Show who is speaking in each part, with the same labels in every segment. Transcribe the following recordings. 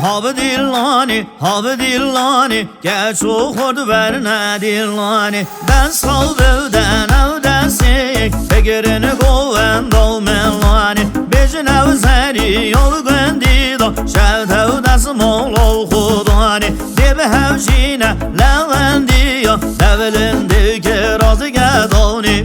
Speaker 1: Have Dilane, get so hard verna Dilane. Dance how den av dansik, begeren go and do melani. Bejin av zari yol gwendido, shout how das molo khudani. Debe hav Sina lavandiyo, devlendi ke razı gadoni.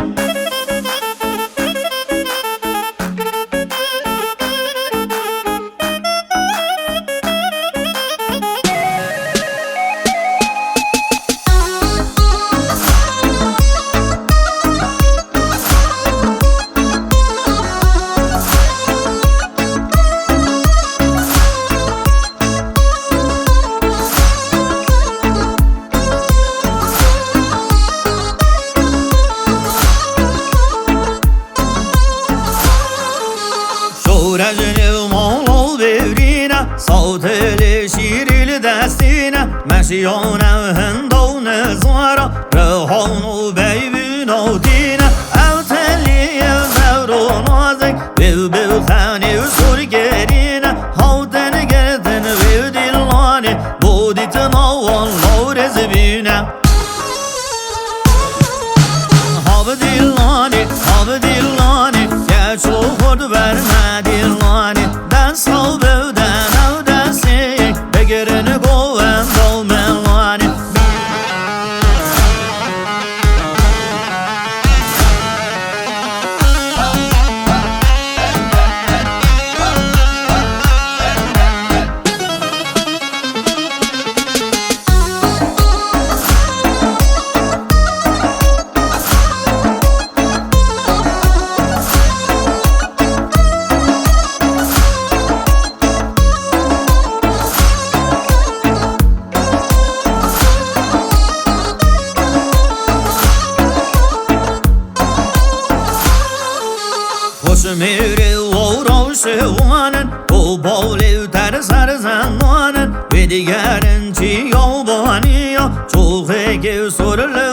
Speaker 1: Mesiona hendone zara, rehonu beybino dine. Avteli evro nazik, bil khani usur gerine. Havden gerden ve Dilane, boditna wallahu rezbine. Have Dilane, geç okur verme Dilane. Dans havden av dansik, begerene go and do melani. Mevre voro şevanen, o bavlev ter sarzanen. Ve diğerin çiyo baniyo, çok ege sorulu